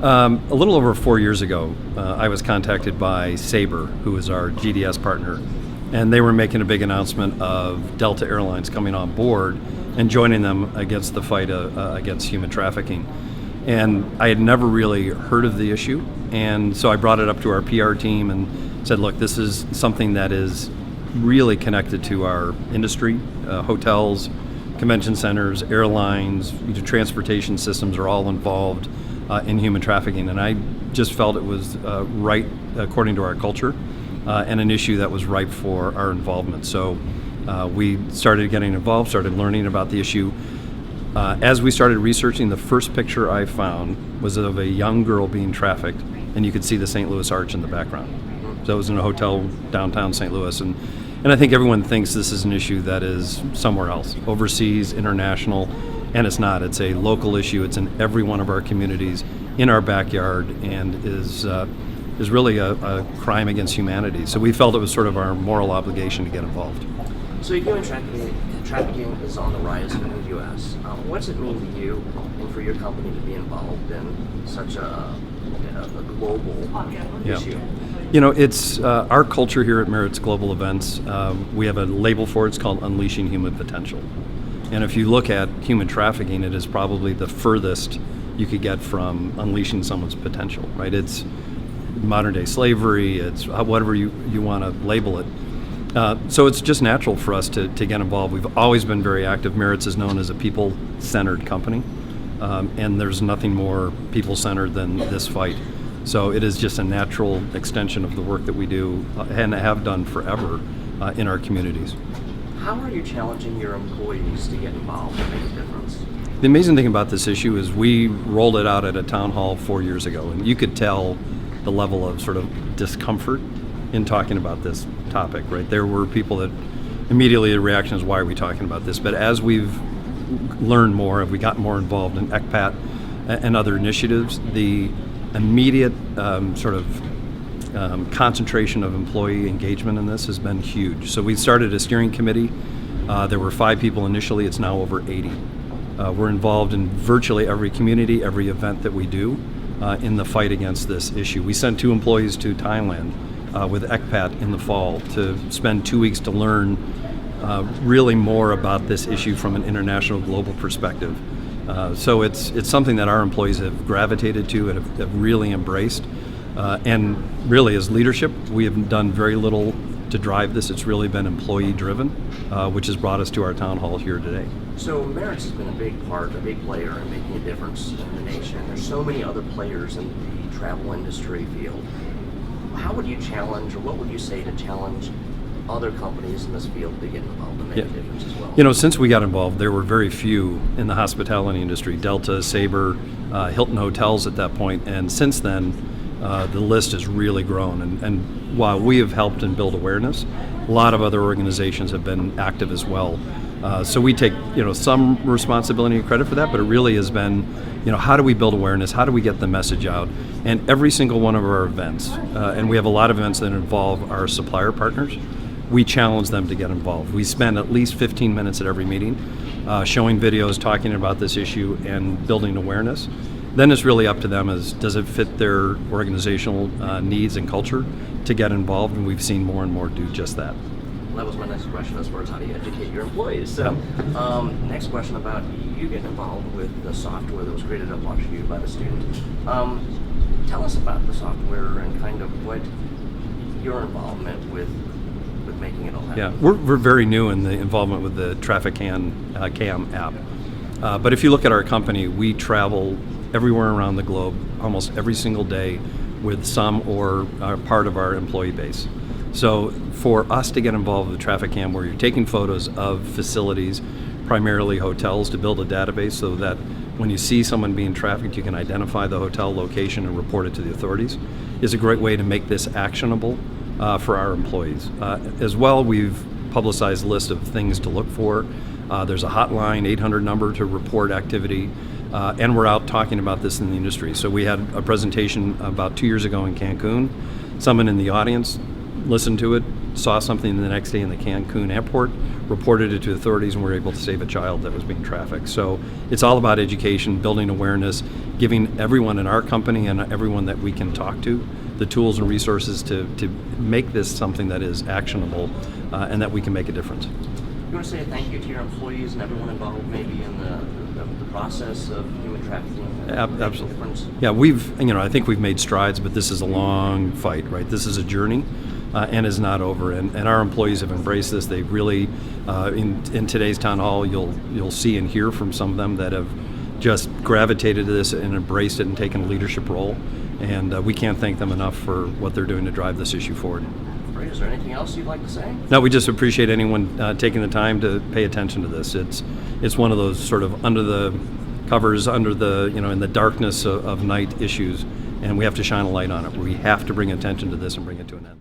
A little over 4 years ago, I was contacted by Sabre, who is our GDS partner, and they were making a big announcement of Delta Airlines coming on board and joining them against the fight against human trafficking. And I had never really heard of the issue, and so I brought it up to our PR team and said, look, this is something that is really connected to our industry. Hotels, convention centers, airlines, transportation systems are all involved in human trafficking, and I just felt it was right according to our culture and an issue that was ripe for our involvement. So we started getting involved, started learning about the issue. As we started researching, the first picture I found was of a young girl being trafficked, and you could see the St. Louis Arch in the background. So it was in a hotel downtown St. Louis, and I think everyone thinks this is an issue that is somewhere else, overseas, international, and it's not. It's a local issue. It's in every one of our communities, in our backyard, and is really a crime against humanity. So we felt it was sort of our moral obligation to get involved. So human trafficking is on the rise in the U.S. What does it mean to you and for your company to be involved in such a global issue? You know, it's our culture here at Maritz Global Events. We have a label for it. It's called Unleashing Human Potential. And if you look at human trafficking, it is probably the furthest you could get from unleashing someone's potential, right? It's modern day slavery, it's whatever you want to label it. So it's just natural for us to get involved. We've always been very active. Maritz is known as a people-centered company, and there's nothing more people-centered than this fight. So it is just a natural extension of the work that we do and have done forever in our communities. How are you challenging your employees to get involved and make a difference? The amazing thing about this issue is we rolled it out at a town hall 4 years ago, and you could tell the level of sort of discomfort in talking about this topic, right? There were people that immediately the reaction is, why are we talking about this? But as we've learned more, and we got more involved in ECPAT and other initiatives, the immediate concentration of employee engagement in this has been huge. So we started a steering committee. There were 5 people initially. It's now over 80. We're involved in virtually every community, every event that we do in the fight against this issue. We sent 2 employees to Thailand with ECPAT in the fall to spend 2 weeks to learn really more about this issue from an international global perspective. So it's something that our employees have gravitated to and have really embraced. And really, as leadership, we have done very little to drive this. It's really been employee driven, which has brought us to our town hall here today. So Maritz has been a big player in making a difference in the nation. There's so many other players in the travel industry field. How would you challenge, or what would you say to challenge other companies in this field to get involved and make a difference as well? You know, since we got involved, there were very few in the hospitality industry. Delta, Sabre, Hilton Hotels at that point, and since then, the list has really grown. And while we have helped and build awareness, a lot of other organizations have been active as well. So we take, some responsibility and credit for that, but it really has been, how do we build awareness? How do we get the message out? And every single one of our events, and we have a lot of events that involve our supplier partners, we challenge them to get involved. We spend at least 15 minutes at every meeting showing videos, talking about this issue and building awareness. Then it's really up to them does it fit their organizational needs and culture to get involved, and we've seen more and more do just that. Well, that was my next question as far as how do you educate your employees. So next question about you getting involved with the software that was created up last year by the student. Tell us about the software and kind of what your involvement with making it all happen. Yeah, we're very new in the involvement with the Trafficking CAM app. But if you look at our company, we travel everywhere around the globe, almost every single day, with some or part of our employee base. So for us to get involved with Trafficking, where you're taking photos of facilities, primarily hotels, to build a database so that when you see someone being trafficked, you can identify the hotel location and report it to the authorities, is a great way to make this actionable for our employees. As well, we've publicized a list of things to look for. There's a hotline, 800 number to report activity, and we're out talking about this in the industry. So we had a presentation about 2 years ago in Cancun. Someone in the audience listened to it, saw something the next day in the Cancun airport, reported it to authorities, and were able to save a child that was being trafficked. So it's all about education, building awareness, giving everyone in our company and everyone that we can talk to the tools and resources to make this something that is actionable and that we can make a difference. You want to say a thank you to your employees and everyone involved maybe in the process of human trafficking? Absolutely. Yeah, I think we've made strides, but this is a long fight, right? This is a journey and is not over. And our employees have embraced this. They really, in today's town hall, you'll see and hear from some of them that have just gravitated to this and embraced it and taken a leadership role. And we can't thank them enough for what they're doing to drive this issue forward. Great. Is there anything else you'd like to say? No, we just appreciate anyone taking the time to pay attention to this. It's one of those sort of under the covers, under the, in the darkness of night issues, and we have to shine a light on it. We have to bring attention to this and bring it to an end.